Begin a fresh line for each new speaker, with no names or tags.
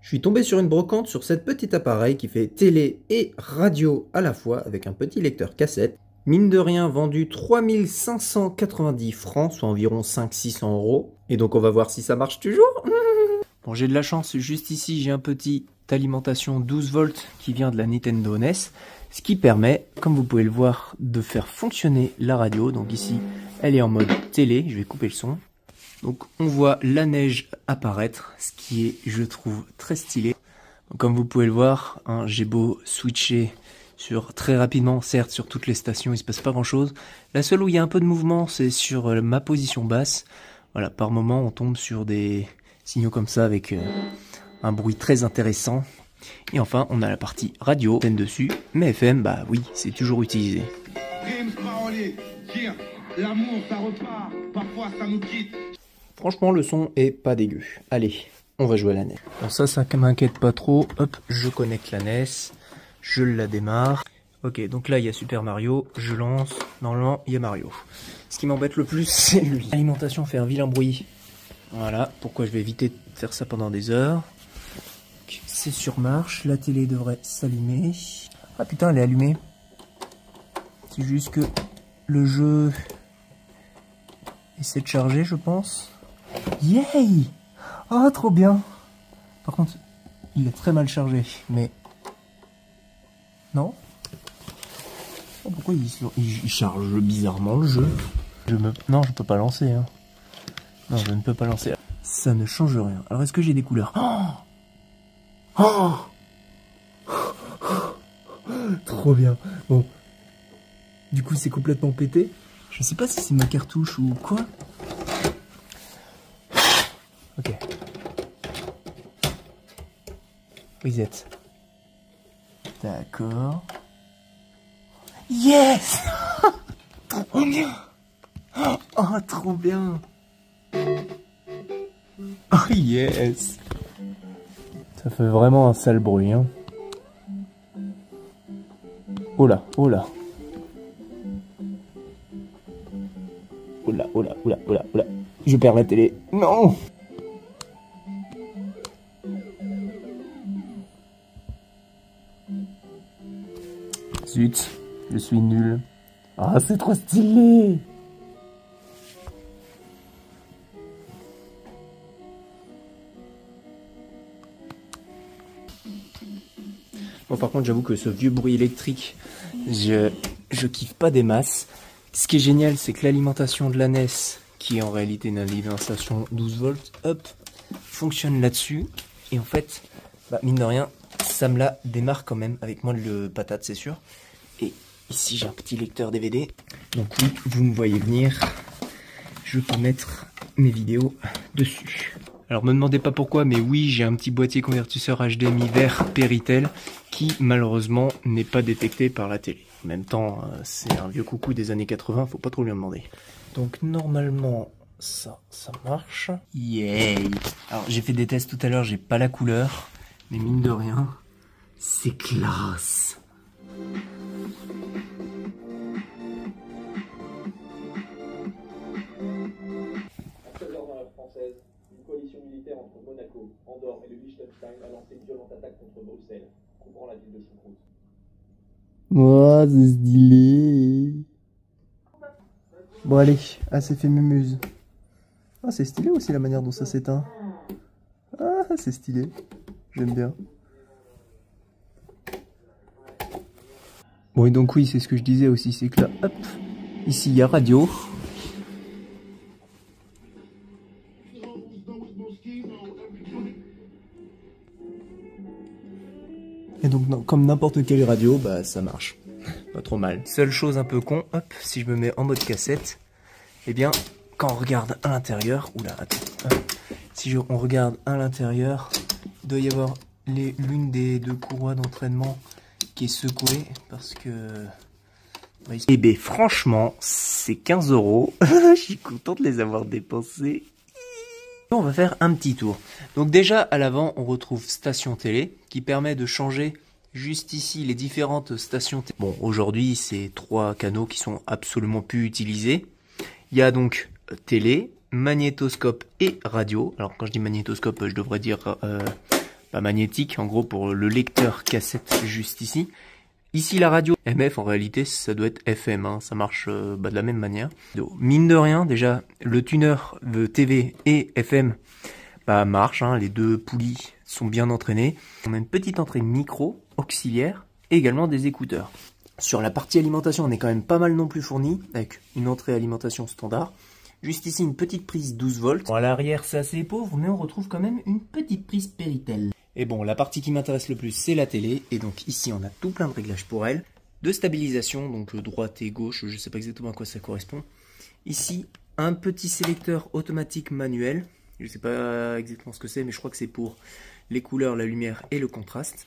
Je suis tombé sur une brocante sur cet petit appareil qui fait télé et radio à la fois avec un petit lecteur cassette. Mine de rien vendu 3590 francs, soit environ 500-600 euros. Et donc on va voir si ça marche toujours. Bon, j'ai de la chance, juste ici j'ai un petit alimentation 12 volts qui vient de la Nintendo NES. Ce qui permet, comme vous pouvez le voir, de faire fonctionner la radio. Donc ici, elle est en mode télé, je vais couper le son. Donc on voit la neige apparaître, ce qui est, je trouve, très stylé. Donc, comme vous pouvez le voir, hein, j'ai beau switcher sur très rapidement, certes sur toutes les stations il se passe pas grand chose. La seule où il y a un peu de mouvement c'est sur ma position basse. Voilà, par moment on tombe sur des signaux comme ça avec un bruit très intéressant. Et enfin on a la partie radio, scène dessus, mais FM, bah oui, c'est toujours utilisé. L'amour ça repart, parfois ça nous quitte. Franchement le son est pas dégueu. Allez, on va jouer à la NES. Bon ça m'inquiète pas trop. Hop, je connecte la NES. Je la démarre. Ok, donc là il y a Super Mario, je lance, normalement il y a Mario. Ce qui m'embête le plus c'est lui. L'alimentation fait un vilain bruit. Voilà, pourquoi je vais éviter de faire ça pendant des heures. C'est sur marche, la télé devrait s'allumer. Ah putain elle est allumée. C'est juste que le jeu essaie de charger je pense. Yay! Oh trop bien! Par contre, il est très mal chargé, mais... Non? Oh, pourquoi il charge bizarrement le jeu? Non, je peux pas lancer. Hein. Non, je ne peux pas lancer. Ça ne change rien. Alors, est-ce que j'ai des couleurs? Oh, trop bien. Bon. Du coup, c'est complètement pété. Je sais pas si c'est ma cartouche ou quoi. Ok. Reset. D'accord. Yes! Trop bien! Oh, trop bien! Oh, yes! Ça fait vraiment un sale bruit, hein. Oh là, oh là. Oh là, oh là, oh là, oh là, oh là. Je perds la télé. Non! Zut, je suis nul. Ah, c'est trop stylé! Bon, par contre, j'avoue que ce vieux bruit électrique, je kiffe pas des masses. Ce qui est génial, c'est que l'alimentation de la NES, qui est en réalité une alimentation 12 volts, hop, fonctionne là-dessus. Et en fait, bah, mine de rien, ça me la démarre quand même, avec moins de patate, c'est sûr. Et ici, j'ai un petit lecteur DVD. Donc oui, vous me voyez venir. Je peux mettre mes vidéos dessus. Alors, me demandez pas pourquoi, mais oui, j'ai un petit boîtier convertisseur HDMI vert Péritel qui, malheureusement, n'est pas détecté par la télé. En même temps, c'est un vieux coucou des années 80, faut pas trop lui en demander. Donc, normalement, ça marche. Yay! Alors, j'ai fait des tests tout à l'heure, j'ai pas la couleur, mais mine de rien, c'est classe!
Une coalition militaire entre Monaco, Andorre et le Liechtenstein a lancé une violente attaque contre Bruxelles, couvrant la ville de Choucroute.
Oh, c'est stylé. Bon allez, assez fait mémuse. Ah, c'est stylé aussi la manière dont ça s'éteint. Ah, c'est stylé. J'aime bien. Bon et donc oui, c'est ce que je disais aussi, c'est que là, hop, ici il y a radio. Et donc, non, comme n'importe quelle radio, bah ça marche. Pas trop mal. Seule chose un peu con, hop, si je me mets en mode cassette, eh bien, quand on regarde à l'intérieur, oula, attends, si on regarde à l'intérieur, il doit y avoir l'une des deux courroies d'entraînement qui est secouée, parce que... Eh bien, franchement, c'est 15 €. Je suis content de les avoir dépensés. On va faire un petit tour. Donc déjà à l'avant on retrouve station télé qui permet de changer juste ici les différentes stations télé. Bon aujourd'hui c'est 3 canaux qui sont absolument plus utilisés. Il y a donc télé, magnétoscope et radio. Alors quand je dis magnétoscope je devrais dire magnétique, en gros pour le lecteur cassette juste ici. Ici la radio MF, en réalité ça doit être FM, hein, ça marche de la même manière. Donc, mine de rien, déjà le tuner de TV et FM marche, hein, les deux poulies sont bien entraînées. On a une petite entrée micro auxiliaire et également des écouteurs. Sur la partie alimentation, on est quand même pas mal non plus fourni, avec une entrée alimentation standard. Juste ici, une petite prise 12 volts. Bon, à l'arrière, c'est assez pauvre, mais on retrouve quand même une petite prise Péritel. Et bon, la partie qui m'intéresse le plus, c'est la télé. Et donc ici, on a tout plein de réglages pour elle. De stabilisation, donc droite et gauche, je ne sais pas exactement à quoi ça correspond. Ici, un petit sélecteur automatique manuel. Je ne sais pas exactement ce que c'est, mais je crois que c'est pour les couleurs, la lumière et le contraste.